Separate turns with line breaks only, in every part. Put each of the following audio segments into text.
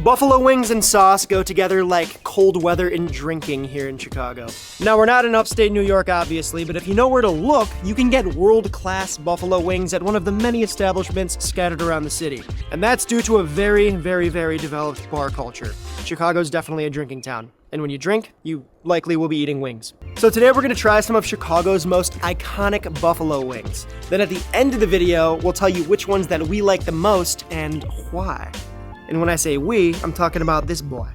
Buffalo wings and sauce go together like cold weather and drinking here in Chicago. Now, we're not in upstate New York, obviously, but if you know where to look, you can get world-class buffalo wings at one of the many establishments scattered around the city. And that's due to a very, very, very developed bar culture. Chicago's definitely a drinking town. And when you drink, you likely will be eating wings. So today we're gonna try some of Chicago's most iconic buffalo wings. Then at the end of the video, we'll tell you which ones that we like the most and why. And when I say we, I'm talking about this boy.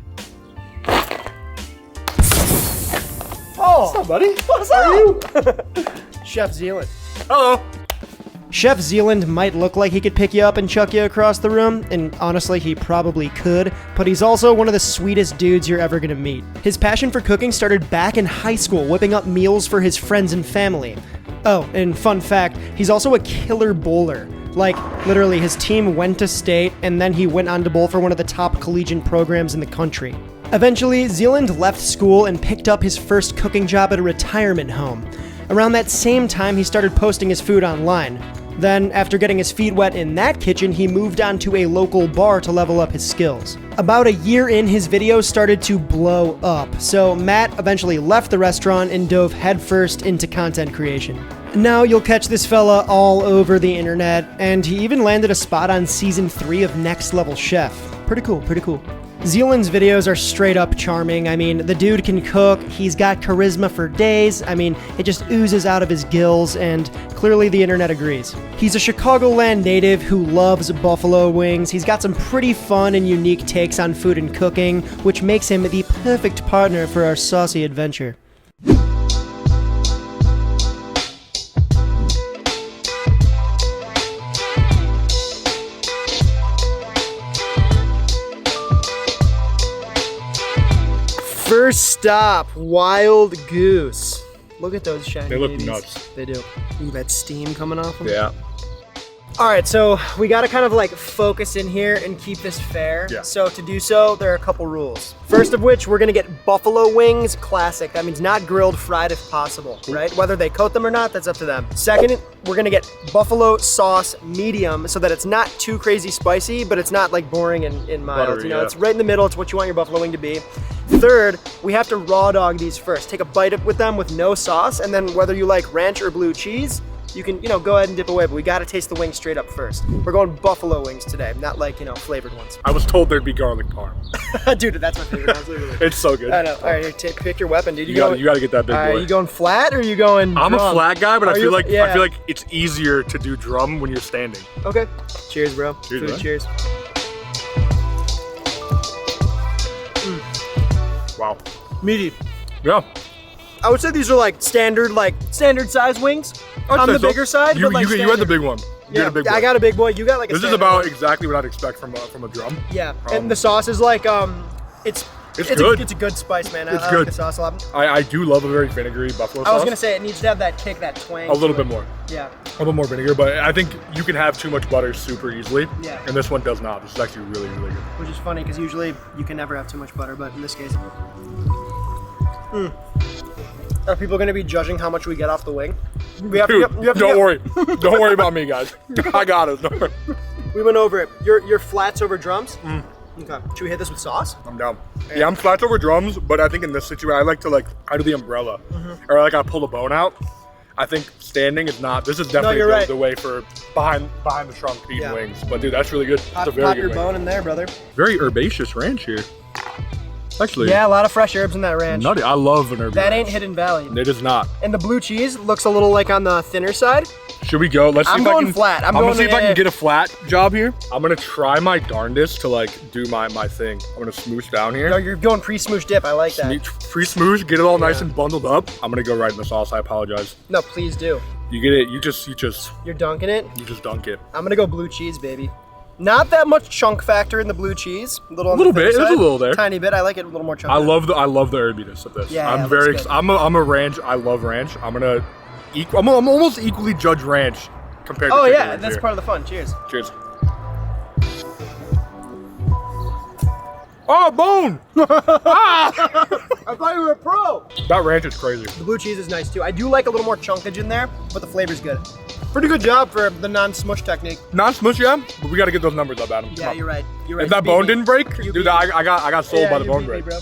Oh! What's up, buddy? What's up? How are you? Chef Zealand.
Hello.
Chef Zealand might look like he could pick you up and chuck you across the room, and honestly, he probably could, but he's also one of the sweetest dudes you're ever gonna meet. His passion for cooking started back in high school, whipping up meals for his friends and family. Oh, and fun fact, he's also a killer bowler. Like, literally, his team went to state, and then he went on to bowl for one of the top collegiate programs in the country. Eventually, Zealand left school and picked up his first cooking job at a retirement home. Around that same time, he started posting his food online. Then, after getting his feet wet in that kitchen, he moved on to a local bar to level up his skills. About a year in, his videos started to blow up, so Matt eventually left the restaurant and dove headfirst into content creation. Now you'll catch this fella all over the internet, and he even landed a spot on season 3 of Next Level Chef. Pretty cool, pretty cool. Zealand's videos are straight up charming. I mean, the dude can cook, he's got charisma for days. I mean, it just oozes out of his gills, and clearly the internet agrees. He's a Chicagoland native who loves buffalo wings. He's got some pretty fun and unique takes on food and cooking, which makes him the perfect partner for our saucy adventure. First stop, Wild Goose. Look at those shiny
They look
babies.
nuts.
They do. Ooh, that steam coming off them.
Yeah.
All right, so we gotta kind of like focus in here and keep this fair.
Yeah.
So to do so, there are a couple rules. First of which, we're gonna get buffalo wings classic. That means not grilled, fried if possible, right? Whether they coat them or not, that's up to them. Second, we're gonna get buffalo sauce medium so that it's not too crazy spicy, but it's not like boring and mild.
Buttery,
you know,
yeah.
it's right in the middle. It's what you want your buffalo wing to be. Third, we have to raw dog these first. Take a bite with them with no sauce, and then whether you like ranch or blue cheese, you can, go ahead and dip away, but we gotta taste the wing straight up first. We're going buffalo wings today, not like, flavored ones.
I was told there'd be garlic parm.
Dude, that's my favorite. Absolutely.
It's so good.
I know. All right, here, pick your weapon, dude.
You gotta get that big boy.
Are you going flat or are you going
I'm
drum?
a flat guy, but I feel like
Yeah.
it's easier to do drum when you're standing.
Okay. Cheers, bro.
Cheers,
Food,
man.
cheers.
Wow.
Meaty.
Yeah.
I would say these are like standard size wings. On the bigger side,
You
but like
had the
standard.
big one. You had a big one.
I got a big boy. You got like a
This is
standard
about
one.
exactly what I'd expect from a drum.
Yeah, and the sauce is like it's
good.
It's a good spice, man.
It's
I
good.
like the sauce a lot.
I do love a very vinegary buffalo sauce.
I was gonna say it needs to have that kick, that twang.
A little
to
bit
it.
more.
Yeah.
A little more vinegar, but I think you can have too much butter super easily.
Yeah.
And this one does not. This is actually really, really good.
Which is funny because usually you can never have too much butter, but in this case. Are people going to be judging how much we get off the wing? We have
Dude,
to get,
don't worry. Don't worry about me, guys. I got it. Don't worry.
We went over it. Your flats over drums? Okay. Should we hit this with sauce?
I'm down. Yeah, I'm flats over drums, but I think in this situation, I like to I do the umbrella. Or I pull the bone out. I think standing is not, this is definitely
right.
the way for behind the trunk to eat wings. But dude, that's really good. That's a very
Pop
good
your
wing.
bone in there, brother.
Very herbaceous ranch here. Actually,
Yeah, a lot of fresh herbs in that ranch.
nutty. I love an herb.
That
ranch.
ain't Hidden Valley.
It is not.
And the blue cheese looks a little like on the thinner side.
Should we go? Let's see
I'm
if I
going
can,
flat. I'm
gonna
going
see if I
yeah.
can get a flat job here. I'm gonna try my darndest to do my thing. I'm gonna smoosh down here.
No, you're going pre-smoosh dip. I like that.
Free smoosh, get it all nice and bundled up. I'm gonna go right in the sauce. I apologize.
No, please do.
You get it. You just
You're dunking it.
dunk it.
I'm gonna go blue cheese, baby. Not that much chunk factor in the blue cheese. A little
bit. There's a little there.
Tiny bit. I like it a little more chunky.
I love the herbiness of this.
Yeah,
I'm
yeah,
very.
looks good.
I'm a ranch. I love ranch. I'm almost equally judge ranch compared to
Oh
chicken
yeah,
wings
that's
here.
part of the fun. Cheers.
Cheers. Oh, bone!
I thought you were a pro.
That ranch is crazy.
The blue cheese is nice too. I do like a little more chunkage in there, but the flavor's good. Pretty good job for the non-smush technique.
Non-smush, yeah, but we got to get those numbers up, Adam.
Yeah, you're right. You're right.
If that bone didn't break, dude, I got sold by the bone break.
Bro.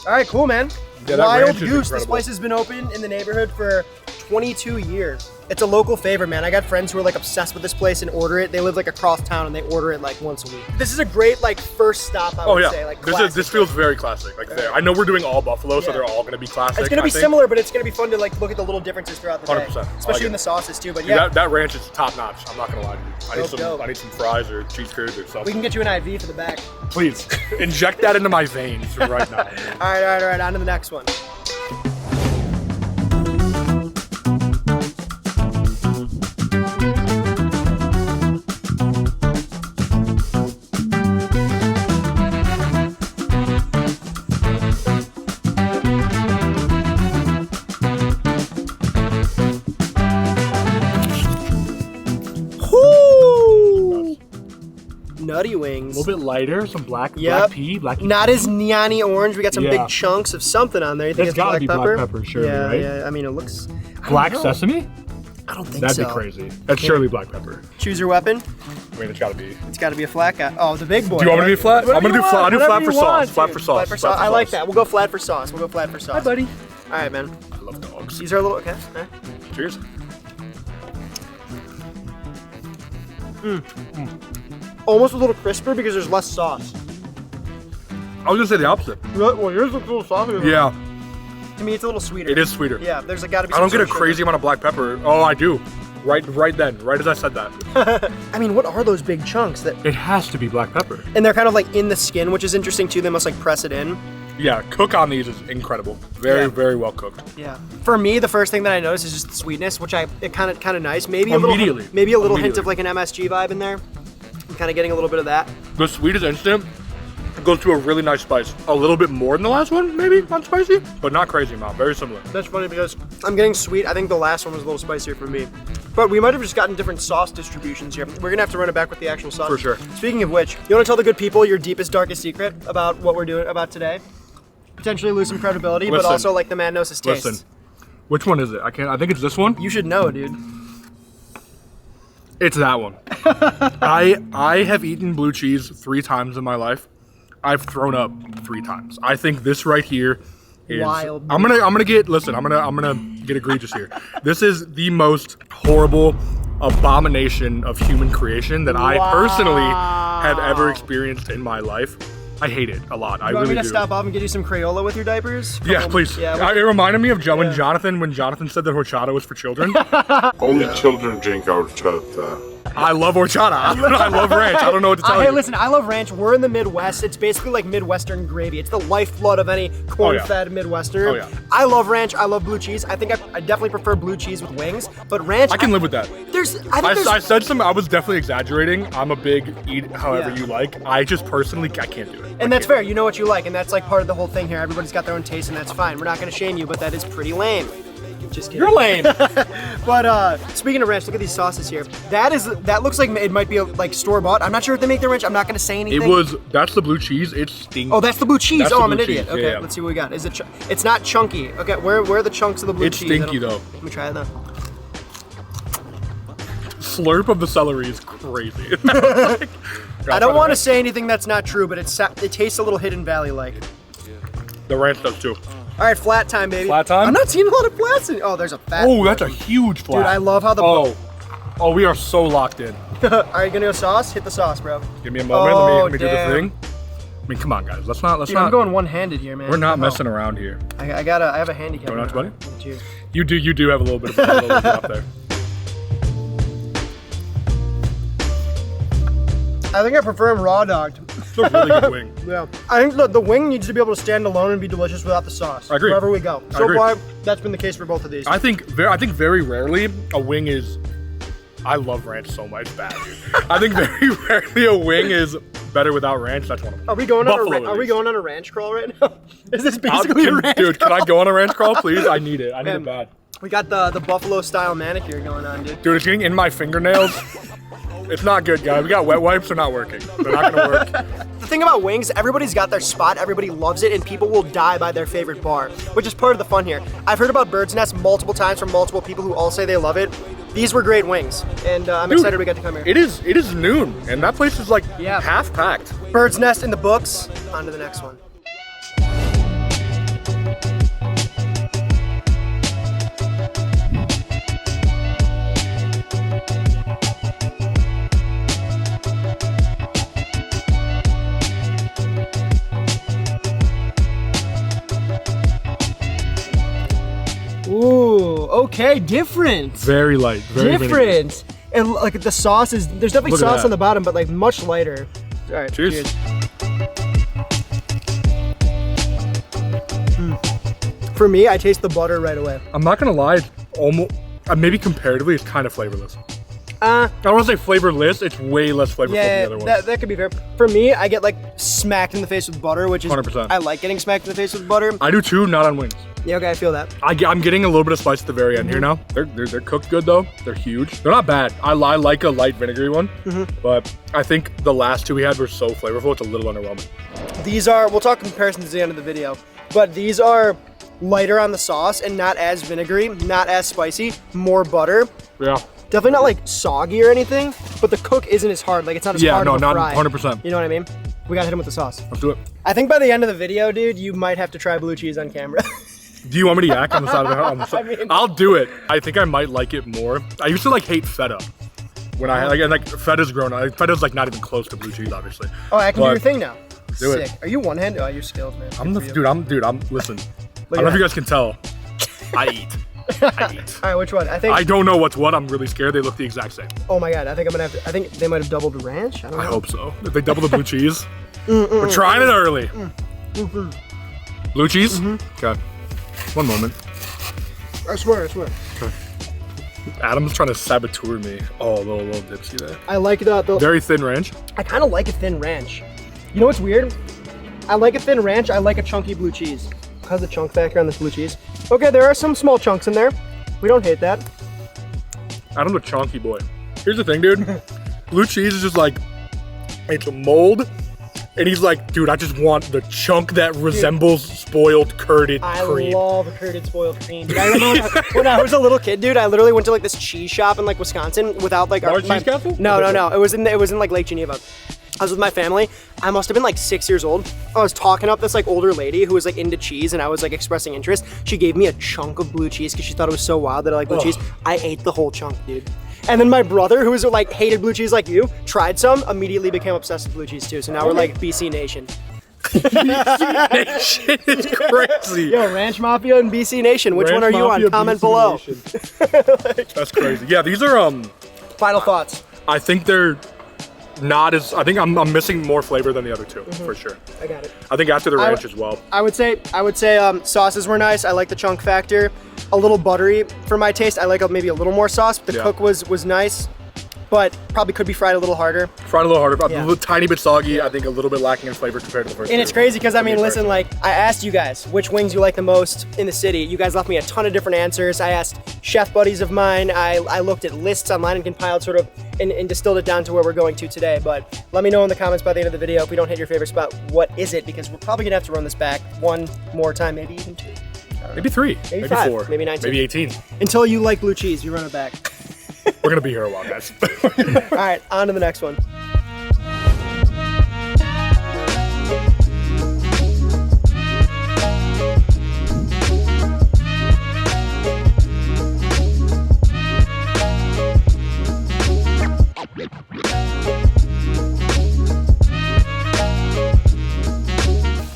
All right, cool, man.
Yeah, that
Wild
ranch is
Goose. This
incredible.
place has been open in the neighborhood for 22 years. It's a local favorite, man. I got friends who are like obsessed with this place and order it. They live like across town and they order it like once a week. This is a great like first stop, I would say. Like
this feels very classic. Like there, I know we're doing all buffalo, so they're all gonna be classic.
It's gonna be similar, but it's gonna be fun to like look at the little differences throughout the day.
100%.
Especially in the sauces too. But
Dude,
yeah,
that ranch is top notch. I'm not gonna lie to you.
Dope.
I need some fries or cheese curds or something.
we can get you an IV for the back.
Please inject that into my veins right now.
All right. On to the next one. Nutty wings.
A little bit lighter, some black pea.
Not as neon-y orange. We got some big chunks of something on there. You think
That's
it's
gotta
black
be
pepper?
black pepper, surely, right?
Yeah. I mean, it looks.
Black sesame?
I don't think
That'd
so.
be crazy. That's surely black pepper.
Choose your weapon.
I mean, it's gotta be.
It's got to be a flat guy. Oh, the big boy.
Do you want me to be flat?
Whatever
I'm gonna do
you
flat. I'll do
want,
flat for
whatever you
sauce.
want,
Flat
dude.
for sauce.
Flat for sauce. I like that. We'll go flat for sauce.
Hi, buddy.
All right, man.
I love dogs.
These are a little okay.
Cheers.
Almost a little crisper because there's less sauce.
I was gonna say the opposite.
Well, yours looks a little softer.
Yeah,
To me, it's a little sweeter.
it is sweeter.
Yeah, there's got to be.
I don't get a crazy amount of black pepper. Oh, I do. Right as I said that.
I mean, what are those big chunks that?
It has to be black pepper.
And they're kind of like in the skin, which is interesting too. They must like press it in.
Yeah, cook on these is incredible. Very well cooked.
Yeah. For me, the first thing that I noticed is just the sweetness, which it kind of nice. Maybe a little hint of like an MSG vibe in there. I'm kind of getting a little bit of that.
The sweet is instant. It goes to a really nice spice. A little bit more than the last one, maybe, on spicy, but not crazy amount. Very similar.
That's funny because I'm getting sweet. I think the last one was a little spicier for me. But we might have just gotten different sauce distributions here. We're gonna have to run it back with the actual sauce.
For sure.
Speaking of which, you wanna tell the good people your deepest, darkest secret about what we're doing about today? Potentially lose some credibility, but also like the man knows his taste.
Listen, which one is it? I think it's this one.
You should know, dude.
It's that one. I have eaten blue cheese 3 times in my life. I've thrown up 3 times. I think this right here is
wild.
I'm gonna get egregious here. This is the most horrible abomination of human creation that I personally have ever experienced in my life. I hate it a lot. I really do.
You want me to stop off and get you some Crayola with your diapers?
Yeah, please.
Yeah,
it reminded me of when Jonathan said that horchata was for children.
Only children drink horchata.
I love horchata. I love ranch. I don't know what to tell you.
Hey, listen, I love ranch. We're in the Midwest. It's basically like Midwestern gravy. It's the lifeblood of any corn-fed Midwesterner.
Oh, yeah.
I love ranch. I love blue cheese. I think I definitely prefer blue cheese with wings, but ranch.
I can live with that.
I
said some. I was definitely exaggerating. I'm a big eat however you like. I just personally I can't do it.
And that's fair. You know what you like, and that's like part of the whole thing here. Everybody's got their own taste, and that's fine. We're not going to shame you, but that is pretty lame. Just kidding.
You're lame.
But speaking of ranch, look at these sauces here. That looks like it might be like store bought. I'm not sure if they make their ranch. I'm not going to say anything.
That's the blue cheese. It stinks.
Oh, that's the blue cheese.
That's
I'm
the
an
blue
idiot.
cheese.
Okay,
Yeah.
let's see what we got. Is it? It's not chunky. Okay, where are the chunks of the blue
It's
cheese?
stinky though.
Let me try it though.
Slurp of the celery is crazy.
I don't want to say anything that's not true, but it tastes a little Hidden Valley like.
The ranch does too.
All right, flat time, baby.
Flat time?
I'm not seeing a lot of flats. Oh, there's a fat.
Oh, that's a huge flat.
Dude, I love how the.
Oh, we are so locked in.
All right, gonna go sauce. Hit the sauce, bro.
Give me a moment. Let me do the
damn.
thing. I mean, come on, guys. Let's not.
I'm going one-handed here, man.
We're not messing around here.
I have a handicap.
Going out, buddy?
Cheers.
You do have a little bit of a little drop there.
I think I prefer them raw dogged.
It's a really good wing.
Yeah. I think the wing needs to be able to stand alone and be delicious without the sauce.
I agree.
Wherever we go. So far, that's been the case for both of these.
I think very rarely a wing is. I love ranch so much, bad. Dude. I think very rarely a wing is better without ranch. That's one of them.
Are we going on a ranch crawl right now? Is this basically a ranch
Dude,
crawl?
can I go on a ranch crawl, please? I need it. I need it bad.
We got the buffalo style manicure going on, dude.
Dude, it's getting in my fingernails. It's not good, guys. We got wet wipes. They're not working. They're not gonna work.
The thing about wings, everybody's got their spot, everybody loves it, and people will die by their favorite bar, which is part of the fun here. I've heard about Bird's Nest multiple times from multiple people who all say they love it. These were great wings, and I'm excited we got to come here.
It is noon, and that place is like
Yeah.
half packed.
Bird's nest in the books. On to the next one. Ooh, okay, different.
Very light. Very
Different. And like the sauce is, there's definitely
Look at
sauce
that.
on the bottom, but like much lighter. All right,
Cheers.
For me, I taste the butter right away.
I'm not gonna lie, it's almost maybe comparatively, it's kind of flavorless.
Uh,
I don't want to say flavorless. It's way less flavorful
yeah,
than the other ones.
that could be fair. For me, I get like smacked in the face with butter, which is
100%.
I like getting smacked in the face with butter.
I do too, not on wings.
Yeah, okay, I feel that.
I'm getting a little bit of spice at the very end here now. They're cooked good though. They're huge. They're not bad. I like a light vinegary one, but I think the last two we had were so flavorful. It's a little underwhelming.
These are, we'll talk comparisons at the end of the video, but these are lighter on the sauce and not as vinegary, not as spicy, more butter.
Yeah.
Definitely not like soggy or anything, but the cook isn't as hard. Like it's not as hard
no,
of a
not
fry.
100%.
You know what I mean? We gotta hit him with the sauce.
Let's do it.
I think by the end of the video, dude, you might have to try blue cheese on camera.
Do you want me to yak on the side of the house?
I mean-
I'll do it. I think I might like it more. I used to like hate feta. When I like feta's grown. Feta's like not even close to blue cheese, obviously.
Oh, I can do
But
your thing now.
do
Sick.
it.
Are you one-handed? Oh, you're skilled, man.
I'm the
Good for you.
dude. I'm listen. I
at
don't know if you
that.
guys can tell. I eat. I eat.
All right, which one? I think.
I don't know what's what. I'm really scared. They look the exact same.
Oh my god, I think I'm gonna have to. I think they might have doubled ranch. I don't know.
I hope so. If they double the blue cheese, we're trying it early. Blue cheese? Okay. One moment.
I swear.
Adam's trying to saboteur me. Oh, little dipsy there.
I like the
Very thin ranch.
I kind of like a thin ranch. You know what's weird? I like a thin ranch. I like a chunky blue cheese. How's the chunk factor on this blue cheese? Okay, there are some small chunks in there. We don't hate that.
Adam's a chunky boy. Here's the thing, dude. Blue cheese is just like, it's a mold. And he's like, dude, I just want the chunk that resembles spoiled curded cream.
I love curded spoiled cream. Dude, I remember when I was a little kid, dude. I literally went to like this cheese shop in like Wisconsin without like
Large Cheese Castle?
No. It was in like Lake Geneva. I was with my family. I must have been like 6 years old. I was talking up this like older lady who was like into cheese, and I was like expressing interest. She gave me a chunk of blue cheese because she thought it was so wild that I like blue cheese. I ate the whole chunk, dude. And then my brother, who was like hated blue cheese like you, tried some, immediately became obsessed with blue cheese too. So now we're like BC Nation.
That shit is crazy.
Yo, Ranch Mafia and BC Nation. Which one are you on?
Mafia,
Comment
BC
below.
Nation. That's crazy. Yeah, these are
Final thoughts.
I think they're not as. I think I'm missing more flavor than the other two for sure.
I got it.
I think after the ranch as well.
I would say sauces were nice. I like the chunk factor. A little buttery for my taste. I like maybe a little more sauce, but the
Yeah.
cook was nice, but probably could be fried a little harder.
Fried a little harder,
Yeah.
a little tiny bit soggy. I think a little bit lacking in flavor compared to the first.
And
two.
it's crazy because I mean,
To be
listen,
fair.
like I asked you guys which wings you like the most in the city. You guys left me a ton of different answers. I asked chef buddies of mine. I looked at lists online and compiled sort of and distilled it down to where we're going to today. But let me know in the comments by the end of the video if we don't hit your favorite spot, what is it? Because we're probably gonna have to run this back one more time, maybe even two.
Maybe 3,
Maybe
maybe
5,
4,
maybe 19.
maybe 18.
Until you like blue cheese, you run it back.
We're gonna be here a while, guys.
All right, on to the next one.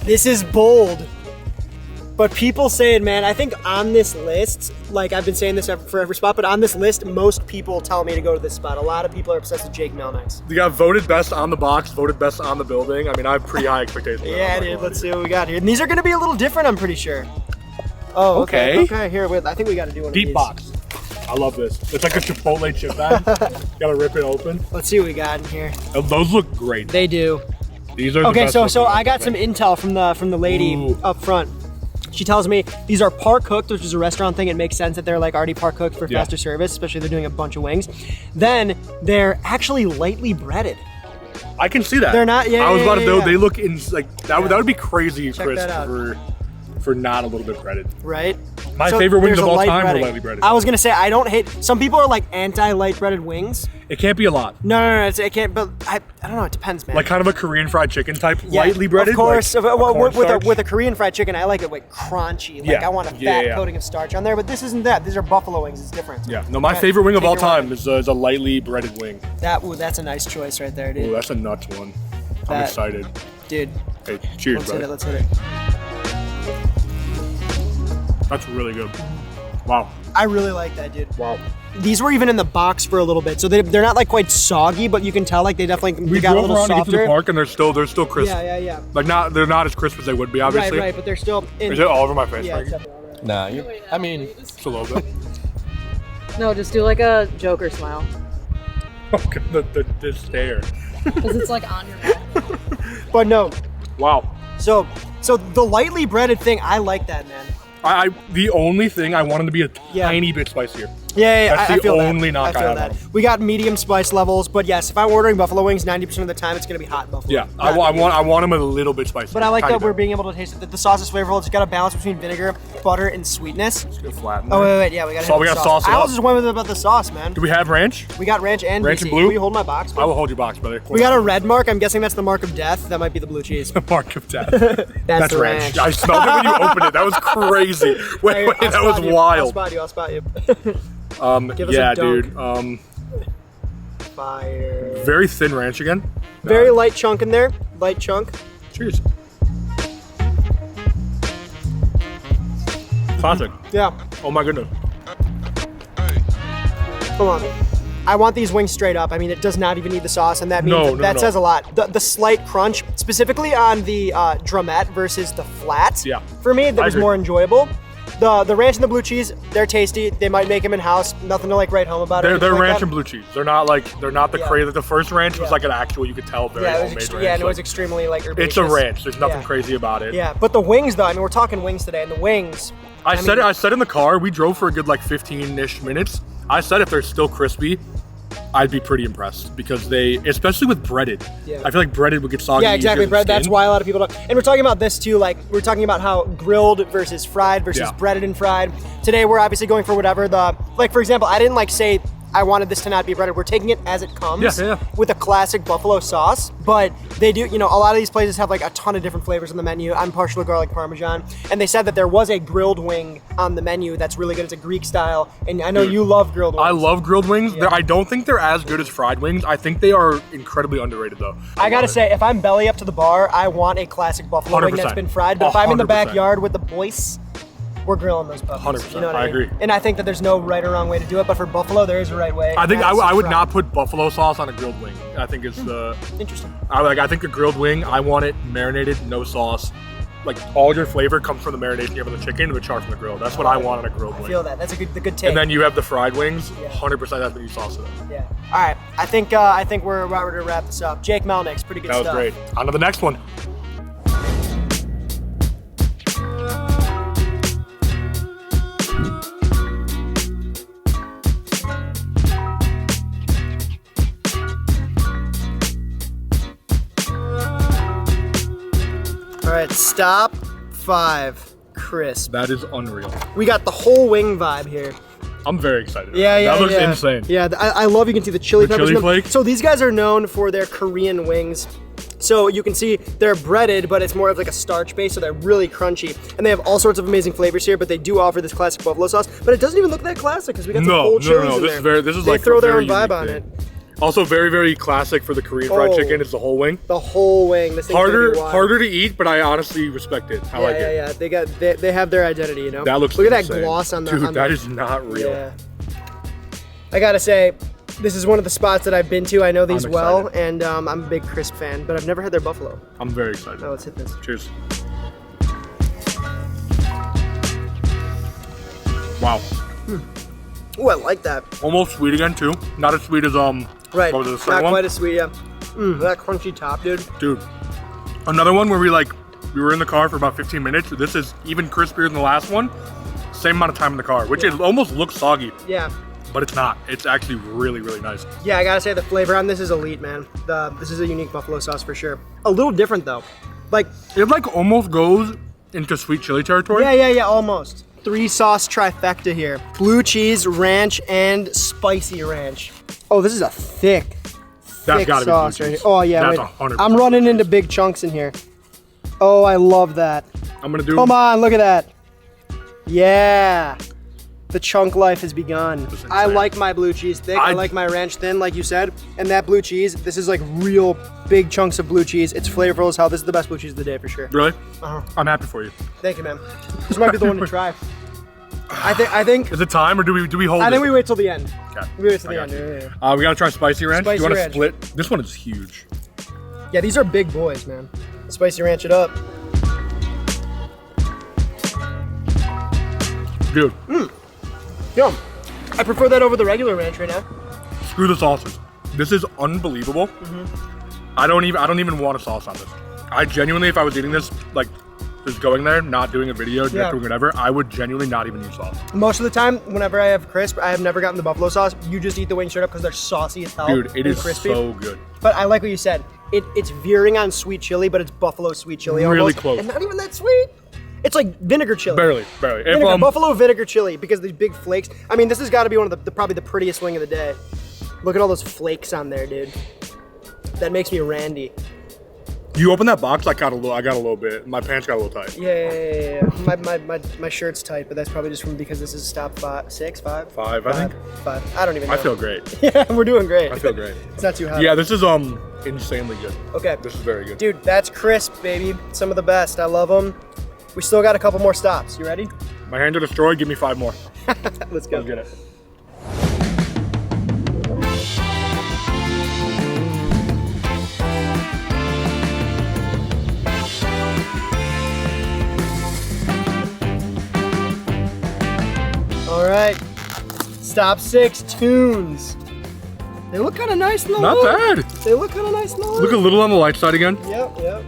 This is bold. But people say it, man. I think on this list, like I've been saying this for every spot, but on this list, most people tell me to go to this spot. A lot of people are obsessed with Jake Melnick's.
You got voted best on the box, voted best on the building. I mean, I have pretty high expectations.
Yeah, dude. Let's see what we got here. And these are gonna be a little different, I'm pretty sure. Oh, okay.
Okay.
Okay, here. Wait, I think we got to do one of
Deep
these.
box. I love this. It's like a Chipotle chip bag. Gotta rip it open.
Let's see what we got in here.
Those look great.
They do.
These are the
Okay,
best
so
looking
I got
ones,
some
man.
intel from the lady
Ooh.
up front. She tells me these are par cooked, which is a restaurant thing. It makes sense that they're like already par cooked for
Yeah.
faster service, especially if they're doing a bunch of wings. Then they're actually lightly breaded.
I can see that.
They're not- yeah,
I was
yeah,
about to
yeah,
know
yeah.
they look in like that. That would be crazy,
Check
Chris,
that out.
for not a little bit breaded.
Right?
My favorite wings
there's
of
a
all
light
time are
breading.
lightly breaded.
I was gonna say I don't hate. Some people are like anti-light breaded wings.
It can't be a lot.
No, it can't. But I don't know. It depends, man.
Like kind of a Korean fried chicken type,
Yeah,
lightly breaded.
Of course.
Like
with a Korean fried chicken, I like it like crunchy. Like
Yeah.
I want a fat coating of starch on there. But this isn't that. These are buffalo wings. It's different.
Yeah. No, my favorite wing of all time is a lightly breaded wing.
That's a nice choice right there, dude.
Ooh, that's a nuts one. I'm excited.
Dude.
Hey, cheers, brother.
Let's hit it.
That's really good. Wow.
I really like that, dude.
Wow.
These were even in the box for a little bit, so they're not like quite soggy, but you can tell like they definitely
We
got a
drove
little
around to get to the
softer.
park, and they're still crisp.
Yeah.
Like they're not as crisp as they would be, obviously.
Right, but they're still.
Is it all over my face,
Yeah,
Frankie?
it's definitely all right.
Nah, I mean,
Just a little bit.
No, just do like a Joker smile.
Okay, the stare.
Because it's like on your mouth.
But no,
Wow.
so the lightly breaded thing, I like that, man.
The only thing I want them to be a tiny bit spicier.
Yeah,
That's
I
the
feel
only
that.
knock I
feel
have
that.
on 'em.
We got medium spice levels, but yes, if I'm ordering buffalo wings, 90% of the time it's gonna be hot buffalo.
Yeah, I want them a little bit spicy.
But I like
tiny
that we're
bit.
being able to taste it. That the sauce is flavorful. It's got a balance between vinegar, butter, and sweetness.
Just get flat in
Oh
there.
wait, yeah, we got.
So we gotta sauce it
I
up.
also just went with about the sauce, man.
Do we have ranch?
We got ranch and
Ranch
BC.
and blue?
Will you hold my box?
I
bro?
will hold your box, brother.
We got a red mark. I'm guessing that's the mark of death. That might be the blue cheese.
mark of death.
That's the
ranch.
ranch.
I smelled it when you opened it. That was crazy. Wait,
I'll
that was
spot you.
wild.
I'll spot you. Give us
Yeah,
a dunk.
dude.
Fire.
Very thin ranch again.
Very light chunk in there. Light chunk.
Cheers. Classic.
Yeah.
Oh my goodness.
Come on. I want these wings straight up. I mean, it does not even need the sauce, and that means that says a lot. The slight crunch, specifically on the drumette versus the flat, for me, that was more enjoyable. The ranch and the blue cheese, they're tasty. They might make them in house. Nothing to like write home about.
They're
like
ranch
that.
and blue cheese. They're not the crazy. The first ranch was like an actual, you could tell, very homemade ranch.
Yeah, and it was
Like,
extremely like herbaceous.
it's a ranch. There's nothing crazy about it.
Yeah, but the wings though. I mean, we're talking wings today, and the wings.
I said in the car, we drove for a good like 15-ish minutes. I said if they're still crispy, I'd be pretty impressed because they, especially with breaded.
Yeah.
I feel like breaded would get soggy.
Yeah, exactly.
easier than
That's
skin.
why a lot of people don't. And we're talking about this too. Like we're talking about how grilled versus fried versus breaded and fried. Today we're obviously going for whatever the like. For example, I didn't like say I wanted this to not be breaded. We're taking it as it comes with a classic buffalo sauce. But they do, a lot of these places have like a ton of different flavors on the menu. I'm partial to garlic parmesan. And they said that there was a grilled wing on the menu that's really good. It's a Greek style. And I know you love grilled wings.
I love grilled wings. I don't think they're as good as fried wings. I think they are incredibly underrated though.
I gotta say, if I'm belly up to the bar, I want a classic buffalo wing that's been fried. But if I'm in the
100%.
backyard with the boys, we're grilling those buffaloes.
100%,
You know what
I
I mean?
agree.
And I think that there's no right or wrong way to do it, but for buffalo, there is a right way.
I think
and that's
I would
fried.
not put buffalo sauce on a grilled wing. I think it's the
Interesting.
I think a grilled wing, I want it marinated, no sauce. Like all your flavor comes from the marination you have on the chicken, but charred from the grill. That's what I want on a grilled
I
wing.
feel that. That's the good take.
And then you have the fried wings. 100% that's what you sauce it.
Yeah. All right. I think we're about ready to wrap this up. Jake Melnick's pretty good
That
stuff.
was great. On to the next one.
All right. Stop 5. Crisp.
That is unreal.
We got the whole wing vibe here.
I'm very excited.
Yeah.
That looks insane.
Yeah, I love you can see the chili peppers.
chili
in them.
flake?
So these guys are known for their Korean wings. So you can see they're breaded, but it's more of like a starch base, so they're really crunchy. And they have all sorts of amazing flavors here, but they do offer this classic buffalo sauce. But it doesn't even look that classic because we got the whole chilies in there.
This is
they
like
throw
a
their
very
own vibe
unique
on
thing.
it.
Also very, very classic for the Korean fried chicken is the whole wing.
The whole wing. This thing's gonna be wild.
Harder to eat, but I honestly respect it. I like it.
Yeah. They have their identity, you know.
That looks
Look at
insane.
that gloss on the.
Dude,
on
that
the,
is not real.
Yeah. I gotta say, this is one of the spots that I've been to. I know these well, and I'm a big crisp fan, but I've never had their buffalo.
I'm very excited.
Now let's hit this.
Cheers. Wow.
Ooh, I like that.
Almost sweet again too. Not as sweet as
Right.
what was it, the
Not
second one?
quite as sweet, yeah. That crunchy top, dude.
Dude. Another one where we were in the car for about 15 minutes. This is even crispier than the last one. Same amount of time in the car, which it almost looks soggy,
Yeah.
but it's not. It's actually really, really nice.
Yeah, I gotta say the flavor on this is elite, man. This is a unique buffalo sauce for sure. A little different though. Like,
It almost goes into sweet chili territory.
yeah, almost. 3 sauce trifecta here. Blue cheese, ranch, and spicy ranch. Oh, this is a thick
Gotta
sauce
be blue
right here.
cheese.
Oh yeah,
That's
wait.
100%
I'm running into big chunks in here. Oh, I love that.
I'm gonna do.
Come on, look at that. Yeah. The chunk life has begun. I like my blue cheese thick. I like my ranch thin, like you said. And that blue cheese, this is like real big chunks of blue cheese. It's flavorful as hell. This is the best blue cheese of the day for sure.
Really?
Uh-huh.
I'm happy for you.
Thank you, man. This might be the one to try. I think.
Is it time or do we hold it?
I think we wait till the end.
Okay.
We wait till the
I
end.
got you.
Yeah.
We gotta try spicy ranch.
Spicy
you wanna
ranch.
split? This one is huge.
Yeah, these are big boys, man. Spicy ranch it up.
Dude,
Yum. I prefer that over the regular ranch right now.
screw the sauces. This is unbelievable. I don't even want a sauce on this. I genuinely, if I was eating this, like, just going there, not doing a video, just doing whatever, I would genuinely not even use sauce.
Most of the time, whenever I have crisp, I have never gotten the buffalo sauce. You just eat the wings straight up because they're saucy as hell.
Dude, it
and
is
crispy.
so good.
But I like what you said. It's veering on sweet chili, but it's buffalo sweet chili
Really
almost.
close.
And not even that sweet. It's like vinegar chili.
Barely.
Vinegar, buffalo vinegar chili because these big flakes. I mean, this has got to be one of the probably the prettiest wing of the day. Look at all those flakes on there, dude. That makes me randy.
You open that box, I got a little bit. My pants got a little tight.
Yeah. My shirt's tight, but that's probably just from because this is stop 5. I think.
5.
I don't even know.
I feel great.
Yeah, we're doing great.
I feel great.
It's not too hot.
Yeah, this is insanely good.
Okay.
This is very good.
Dude, that's crisp, baby. Some of the best. I love them. We still got a couple more stops. You ready?
My hands are destroyed. Give me 5 more.
Let's go.
Let's get it.
All right. Stop 6, Toons. They look kind of nice, though.
Not bad.
They look kind of nice, though.
Look a little on the light side again.
Yep.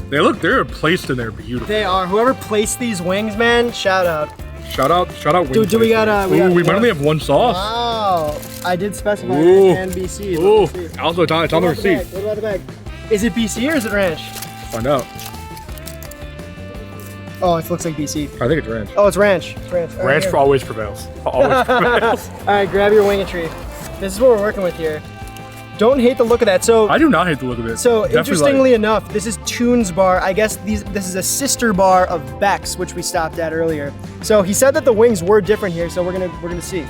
They're placed in there beautiful.
They are. Whoever placed these wings, man, shout out.
Shout out
Dude, do we got
we might only have one sauce.
Wow. I did specify
Ooh.
and BC.
Ooh. Also, it's on the receipt.
What about the bag? Is it BC or is it ranch?
Find out.
Oh, it looks like BC.
I think it's ranch.
Oh, it's ranch. It's ranch. All right,
Ranch
here.
always prevails. Always prevails.
All right, grab your wingetry. This is what we're working with here. Don't hate the look of that. So
I do not hate the look of it.
So
Definitely
interestingly enough, this is Toons bar. I guess this is a sister bar of Beck's, which we stopped at earlier. So he said that the wings were different here, so we're gonna see.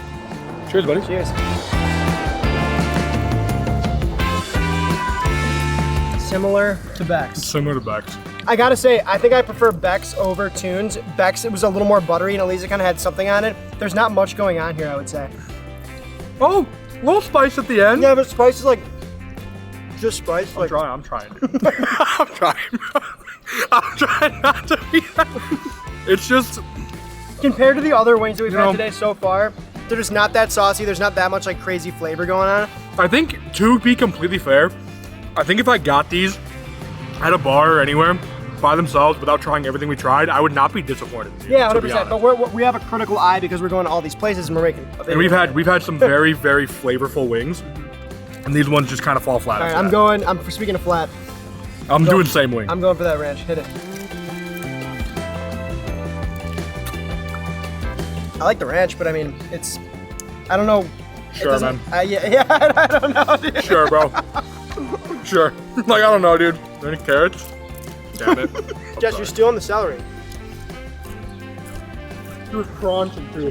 Cheers, buddy.
Cheers. Similar to Beck's.
Similar to Beck's.
I gotta say, I think I prefer Beck's over Toons. Beck's, it was a little more buttery and at least it kind of had something on it. There's not much going on here, I would say.
Oh, a little spice at the end.
Yeah, but spice is like just spice. Like,
I'm trying. I'm trying not to be. It's just
compared to the other wings that we've had
know,
today so far, they're just not that saucy. There's not that much like crazy flavor going on.
I think, to be completely fair, I think if I got these at a bar or anywhere by themselves without trying everything we tried, I would not be disappointed.
Yeah,
to be
100%.
honest.
But we have a critical eye because we're going to all these places and we're making.
And we've had some very, very flavorful wings, and these ones just kind of fall flat.
All right,
after that.
I'm speaking of flat.
I'm doing the same wing.
I'm going for that ranch. Hit it. I like the ranch, but I mean, I don't know.
Sure, man.
Yeah, I don't know, dude.
Sure, bro. Sure. Like, I don't know, dude. Are there any carrots? Damn it.
Jess, you're still on the celery.
It was crunching, too.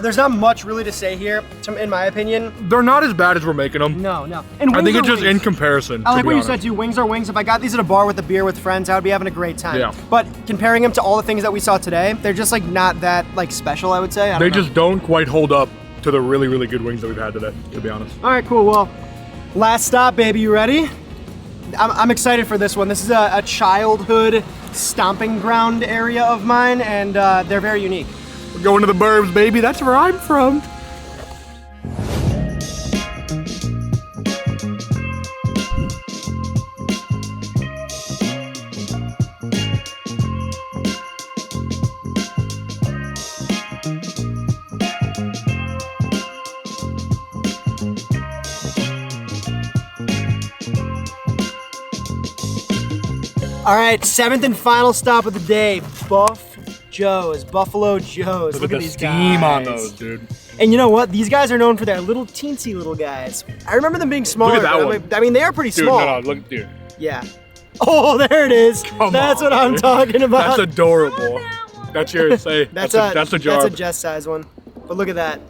There's not much really to say here, in my opinion.
They're not as bad as we're making them.
No. And
I think
wings
it's
are
just
wings.
in comparison.
I like
to be
what you
honest.
said too. Wings are wings. If I got these at a bar with a beer with friends, I would be having a great time.
Yeah.
But comparing them to all the things that we saw today, they're just like not that like special, I would say. I
They
don't know.
just don't quite hold up to the really, really good wings that we've had today, to be honest.
All right, cool. Well, last stop, baby. You ready? I'm excited for this one. This is a childhood stomping ground area of mine, and they're very unique.
We're going to the burbs, baby. That's where I'm from.
All right, 7th and final stop of the day, Buff Joe's, Buffalo Joe's.
Look
Look
at
at
the
these
steam
guys.
on those, dude.
And you know what? These guys are known for their little teensy little guys. I remember them being smaller.
Look at that
but
one.
I mean, they are pretty
Dude,
small.
no, look, dude.
Yeah. Oh, there it is. That's what I'm talking about.
That's adorable. That's yours. Say that's a jar.
That's a Jess size one. But look at that.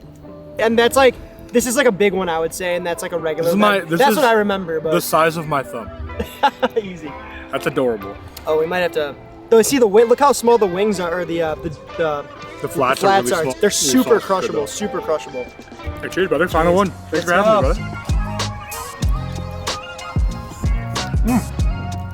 And that's like, this is like a big one, I would say, and that's like a regular. That's what I remember. But
the size of my thumb.
easy.
That's adorable.
Oh, we might have to. Though, see the look how small the wings are, or the
flats
are.
Really small.
They're super
soft,
crushable, super crushable.
Hey, cheers, brother. Final one. Thanks for having me, brother.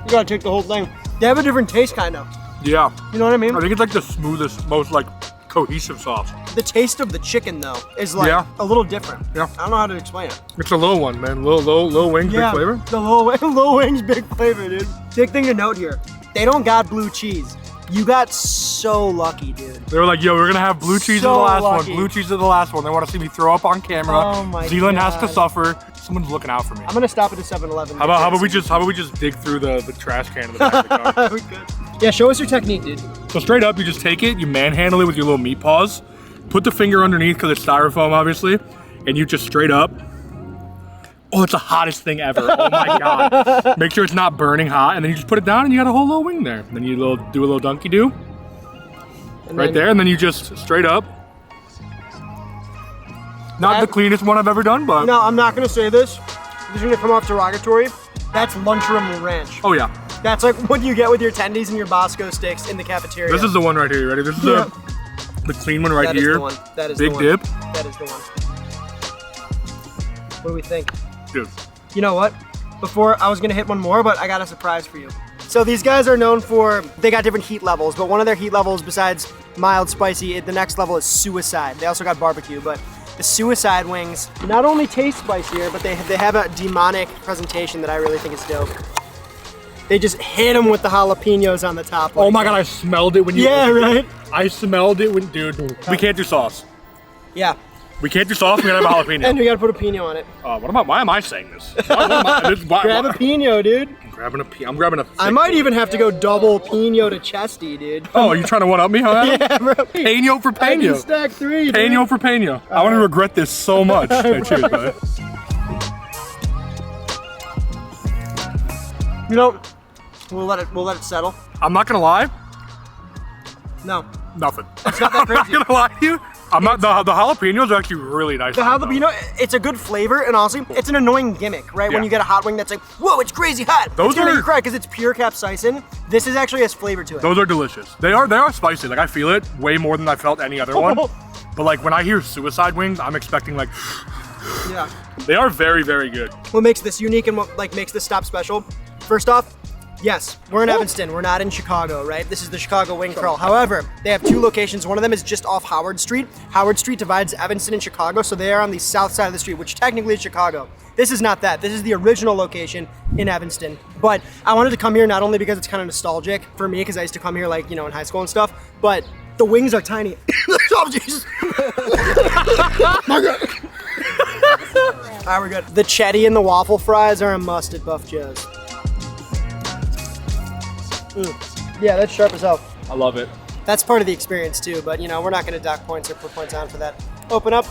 You gotta take the whole thing. They have a different taste, kind of.
Yeah.
You know what I mean?
I think it's like the smoothest, most like cohesive sauce.
The taste of the chicken, though, is like a little different.
Yeah.
I don't know how to explain it.
It's a little one, man. Little wings, big flavor.
The little wings, big flavor, dude. Big thing to note here. They don't got blue cheese. You got so lucky, dude.
They were like, yo, we're gonna have blue cheese in the last one. Blue cheese in the last one. They want to see me throw up on camera.
Oh my
Zealand
God.
has to suffer. Someone's looking out for me.
I'm gonna stop at the 7-Eleven.
How about we just dig through the trash can in the back of the car?
We could. Yeah, show us your technique, dude.
So straight up, you just take it, you manhandle it with your little meat paws, put the finger underneath because it's styrofoam, obviously, and you just straight up. Oh, it's the hottest thing ever. Oh my God. Make sure it's not burning hot, and then you just put it down and you got a whole little wing there. And then you do a little dunky do. Right there, and then you just straight up. Not the cleanest one I've ever done, but.
No, I'm not gonna say this. This is gonna come off derogatory. That's lunchroom ranch.
Oh yeah.
That's like what you get with your tendies and your Bosco sticks in the cafeteria.
This is the one right here. You ready? This is the clean one right here.
That is the one.
Big dip.
That is the one. What do we think?
Dude.
You know what? Before, I was gonna hit one more, but I got a surprise for you. So these guys are known for, they got different heat levels, but one of their heat levels besides mild, spicy, the next level is suicide. They also got barbecue, but the suicide wings not only taste spicier, but they have a demonic presentation that I really think is dope. They just hit them with the jalapenos on the top.
Oh my God, I smelled it when you.
Yeah, right?
I smelled it when, dude. We can't do sauce.
Yeah.
We can't do sauce, we gotta have jalapeno.
And we gotta put a pino on it.
Why am I saying this?
Grab a pino, dude.
I'm grabbing a.
I might even have to go double pino to chesty, dude.
Oh, are you trying to one up me, huh?
Yeah, bro.
Peno for
I can
peno.
stack 3, dude.
Peno for peno. I want to regret this so much. Hey, cheers, brother.
You know, we'll let it settle.
I'm not gonna lie.
No.
Nothing.
It's not that
I'm
crazy.
not gonna lie to you. I'm not. The jalapenos are actually really nice.
The jalapeno, it's a good flavor, and honestly, it's an annoying gimmick, right? When
Yeah.
you get a hot wing that's like, whoa, it's crazy hot.
Those
it's gonna make
are-
you cry because it's pure capsaicin. This is actually has flavor to it.
Those are delicious. They are spicy. Like I feel it way more than I felt any other one. But like when I hear suicide wings, I'm expecting like.
Yeah.
They are very, very good.
What makes this unique and what like makes this stop special? First off, yes, we're in Evanston. We're not in Chicago, right? This is the Chicago Wing Crawl. However, they have 2 locations. One of them is just off Howard Street. Howard Street divides Evanston and Chicago, so they are on the south side of the street, which technically is Chicago. This is not that. This is the original location in Evanston. But I wanted to come here not only because it's kind of nostalgic for me, because I used to come here like, you know, in high school and stuff, but the wings are tiny. Oh, Jesus. My God. All right, we're good. The chetty and the waffle fries are a must at Buff Joe's. Yeah, that's sharp as hell.
I love it.
That's part of the experience too, but you know, we're not gonna dock points or put points on for that. Open up.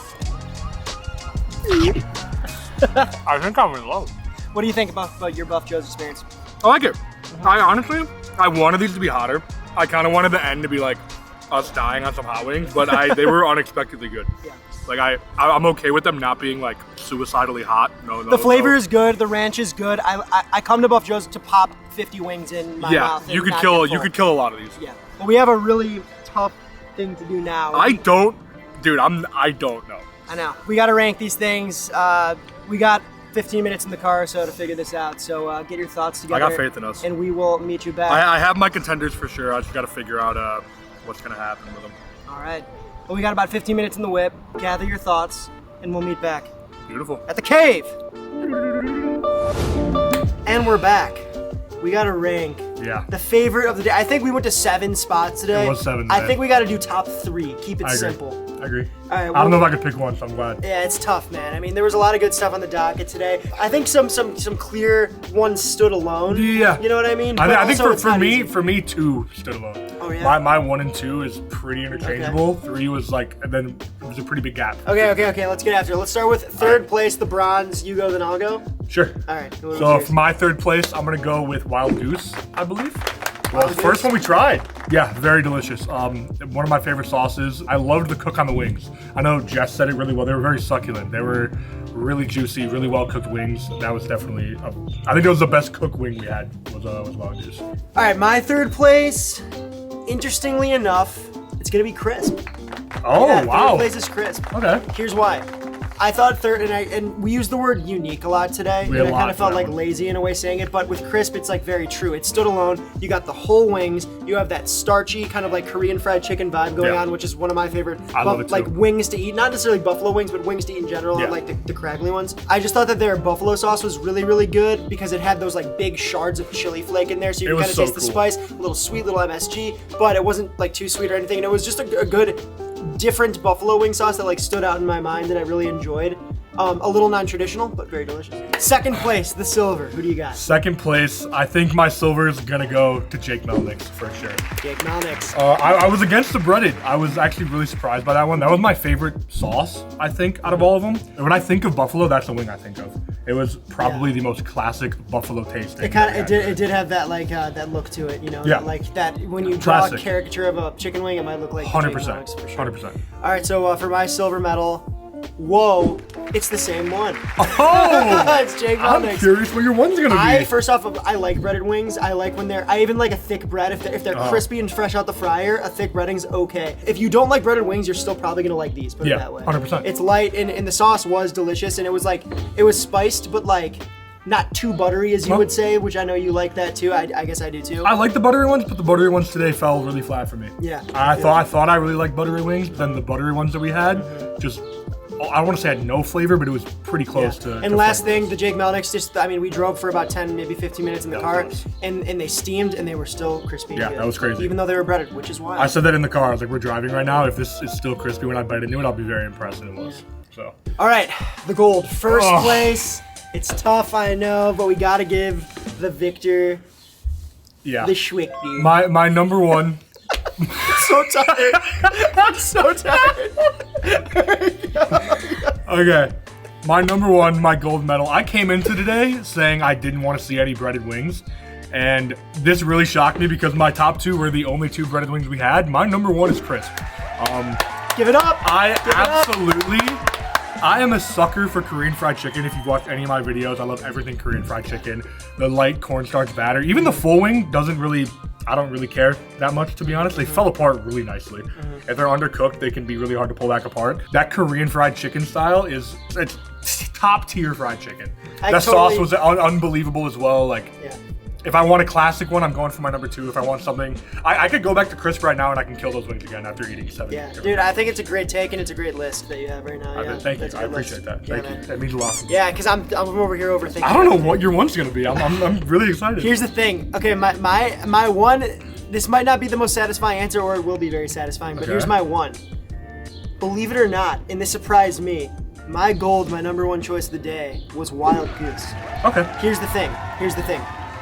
I think I'm in love.
What do you think about your Buff Joe's experience?
I like it. I honestly wanted these to be hotter. I kind of wanted the end to be like us dying on some hot wings, but they were unexpectedly good.
Yeah.
Like I'm okay with them not being like suicidally hot. No.
The flavor is good. The ranch is good. I come to Buff Joe's to pop 50 wings in my mouth.
Yeah, you could kill a lot of these.
Yeah. But we have a really tough thing to do now.
I don't know.
I know. We got to rank these things. We got 15 minutes in the car or so to figure this out. So get your thoughts together.
I got faith in us.
And we will meet you back.
I have my contenders for sure. I just got to figure out what's gonna happen with them.
All right. Well, we got about 15 minutes in the whip. Gather your thoughts, and we'll meet back
Beautiful.
at the cave. And we're back. We got to rank
Yeah.
the favorite of the day. I think we went to 7 spots today.
It was 7
I
today.
think we got to do top 3. Keep it
I agree.
simple.
I agree.
All right.
I don't know if I could pick one, so I'm glad.
Yeah, it's tough, man. I mean, there was a lot of good stuff on the docket today. I think some clear ones stood alone.
Yeah.
You know what I mean?
I
But
think
also it's
for
not
me,
easy.
for me, 2 stood alone.
Oh, yeah?
My 1 and 2 is pretty interchangeable. 3 was like, and then it was a pretty big gap.
Okay. Let's get after it. Let's start with third place, the bronze. You go, then I'll go.
Sure.
All right.
So for my third place, I'm gonna go with Wild Goose, I believe. Well, the first one we tried. Yeah, very delicious. One of my favorite sauces. I loved the cook on the wings. I know Jess said it really well. They were very succulent. They were really juicy, really well cooked wings. That was definitely, I think it was the best cooked wing we had was Wild Goose.
All right, my third place, interestingly enough, it's gonna be crisp.
Oh,
Yeah,
wow.
Third place is crisp.
Okay.
Here's why. I thought third, and we use the word unique a lot today.
We
And
a
I kind
lot
of felt
for that
like
one.
lazy in a way saying it, but with crisp, it's like very true. It stood alone. You got the whole wings. You have that starchy kind of like Korean fried chicken vibe going
Yeah.
on, which is one of my favorite
I love it too.
like wings to eat. Not necessarily buffalo wings, but wings to eat in general.
Yeah.
I like the craggly ones. I just thought that their buffalo sauce was really, really good because it had those like big shards of chili flake in there, so you
It
can
was
kind of
so
taste the
cool.
spice, a little sweet, little MSG, but it wasn't like too sweet or anything. And it was just a good, different buffalo wing sauce that like stood out in my mind that I really enjoyed. A little non-traditional, but very delicious. Second place, the silver. Who do you got?
Second place, I think my silver is gonna go to Jake Melnick's for sure.
Jake Melnick.
I was against the breaded. I was actually really surprised by that one. That was my favorite sauce, I think, out of all of them. And when I think of buffalo, that's the wing I think of. It was probably the most classic buffalo tasting.
It did have that like that look to it, you know.
Yeah.
Like that when you draw
Classic.
a caricature of a chicken wing, it might look like Jake
100%.
Melnick's for sure.
100%.
All right, so for my silver medal, whoa, it's the same one.
Oh!
It's Jake
I'm
Melnick's.
curious what your one's gonna be.
First off, I like breaded wings. I like when I even like a thick bread. If they're crispy and fresh out the fryer, a thick breading's okay. If you don't like breaded wings, you're still probably gonna like these. Put it
Yeah,
that way.
100%.
It's light and the sauce was delicious and it was spiced, but like not too buttery as you would say, which I know you like that too. I guess I do too.
I like the buttery ones, but the buttery ones today fell really flat for me.
Yeah.
I thought I really liked buttery wings, but then the buttery ones that we had just, I don't want to say had no flavor, but it was pretty close to.
And last thing, the Jake Melnick's we drove for about 10, maybe 15 minutes in the car,
was gross.
and they steamed and they were still crispy. and
Yeah,
good.
that was crazy.
Even though they were breaded, which is wild.
I said that in the car. I was like, we're driving right now. If this is still crispy when I bite into it, I'll be very impressed, and it was. So.
All right, the gold. First
Oh.
place. It's tough, I know, but we gotta give the victor
Yeah.
the Schwick, dude.
My number one.
So tired. I'm so tired.
Okay. My number one, my gold medal. I came into today saying I didn't want to see any breaded wings. And this really shocked me because my top two were the only two breaded wings we had. My number one is crisp.
Give it up.
I am a sucker for Korean fried chicken. If you've watched any of my videos, I love everything Korean fried chicken. The light cornstarch batter. Even the full wing I don't really care that much, to be honest. They fell apart really nicely. If they're undercooked, they can be really hard to pull back apart. That Korean fried chicken style it's top tier fried chicken. That sauce was unbelievable as well.
Yeah.
If I want a classic one, I'm going for my number two. If I want something, I could go back to crisp right now and I can kill those wings again after eating 7.
Yeah, dude, I think it's a great take and it's a great list that you have right now. Yeah,
Thank you.
that's a
I
good
appreciate
list.
that.
Yeah,
Thank
man.
you. That means a lot.
Yeah, because I'm over here overthinking.
I don't know
everything.
what your one's gonna be. I'm really excited.
Here's the thing. Okay, my one. This might not be the most satisfying answer, or it will be very satisfying. But
Okay.
here's my one. Believe it or not, and this surprised me. My gold, my number one choice of the day was Wild Goose.
Okay.
Here's the thing.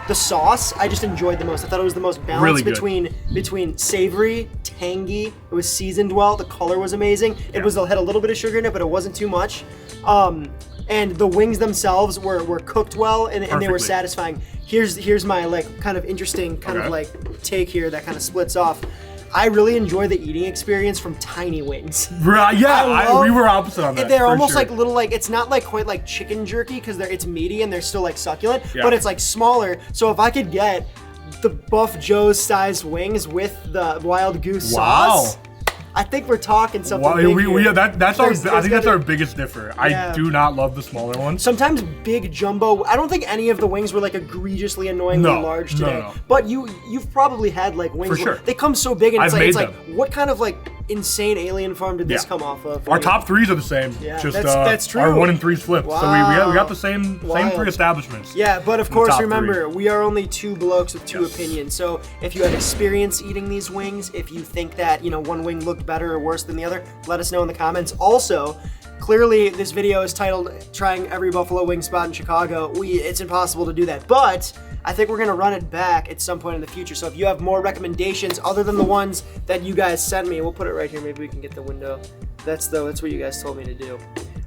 The sauce I just enjoyed the most. I thought it was the most balanced
Really good.
between savory, tangy. It was seasoned well. The color was amazing. It had a little bit of sugar in it, but it wasn't too much. And the wings themselves were cooked well and they were
Perfectly.
satisfying. Here's my like kind of interesting kind of
Okay.
like take here that kind of splits off. I really enjoy the eating experience from tiny wings.
Right, yeah,
love-
we were opposite on that.
They're
for
almost
sure.
like little it's not like quite like chicken jerky because it's meaty and they're still like succulent,
Yeah.
but it's like smaller. So if I could get the Buff Joe's sized wings with the Wild Goose
Wow.
sauce, I think we're talking something
Wow,
big here.
that's
There's
I think that's
gotta-
our biggest differ.
Yeah.
I do not love the smaller ones.
Sometimes big jumbo. I don't think any of the wings were like egregiously annoyingly
No,
large
no,
today.
no.
But you've probably had like wings.
For
where
sure.
They come so big and
I've
it's
made
like what kind of like insane alien farm did this
Yeah.
come off of?
Our top threes are the same.
Yeah,
just
that's true.
Our 1 and 3s flipped. So we
Wow.
got the same
Wild.
3 establishments.
Yeah, but of
the
course,
top
remember,
three.
we are only two blokes with two
Yes.
opinions. So if you have experience eating these wings, if you think that, one wing looked better or worse than the other, let us know in the comments. Also, clearly this video is titled Trying Every Buffalo Wing Spot in Chicago. It's impossible to do that. But I think we're gonna run it back at some point in the future. So if you have more recommendations other than the ones that you guys sent me, we'll put it right here. Maybe we can get the window. That's what you guys told me to do.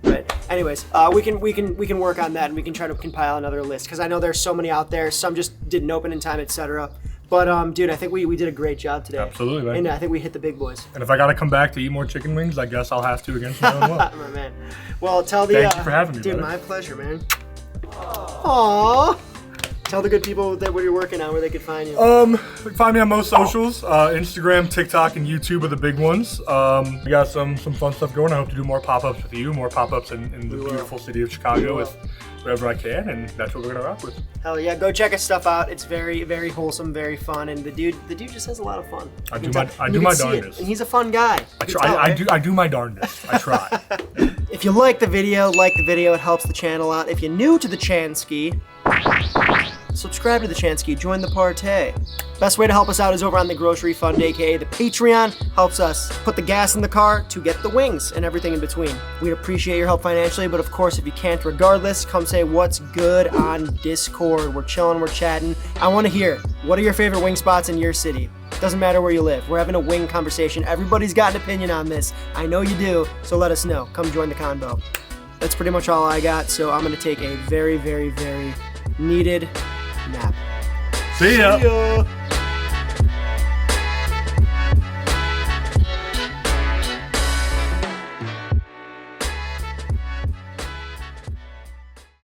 Right. Anyways, we can work on that, and we can try to compile another list because I know there's so many out there. Some just didn't open in time, etc. But dude, I think we did a great job today.
Absolutely, man.
And I think we hit the big boys.
And if I gotta come back to eat more chicken wings, I guess I'll have to against my own will.
My man. Well, tell the
Thank you for having me,
dude.
brother.
My pleasure, man. Aww. Tell the good people that what you're working on, where they could find you.
You can find me on most socials. Instagram, TikTok, and YouTube are the big ones. We got some fun stuff going. I hope to do more pop-ups with you, more pop-ups in the beautiful city of Chicago with wherever I can, and that's what we're gonna rock with.
Hell yeah, go check his stuff out. It's very, very wholesome, very fun, and the dude just has a lot of fun.
I do my darndest.
And he's a fun guy.
I do my darndest. I try.
If you like the video, it helps the channel out. If you're new to the Chansky, subscribe to the Chansky, join the party. Best way to help us out is over on the Grocery Fund, aka the Patreon. Helps us put the gas in the car to get the wings and everything in between. We'd appreciate your help financially, but of course, if you can't, regardless, come say what's good on Discord. We're chilling, we're chatting. I want to hear, what are your favorite wing spots in your city? Doesn't matter where you live. We're having a wing conversation. Everybody's got an opinion on this. I know you do, so let us know. Come join the convo. That's pretty much all I got, so I'm going to take a very, very, very needed nap.
See ya.
See ya.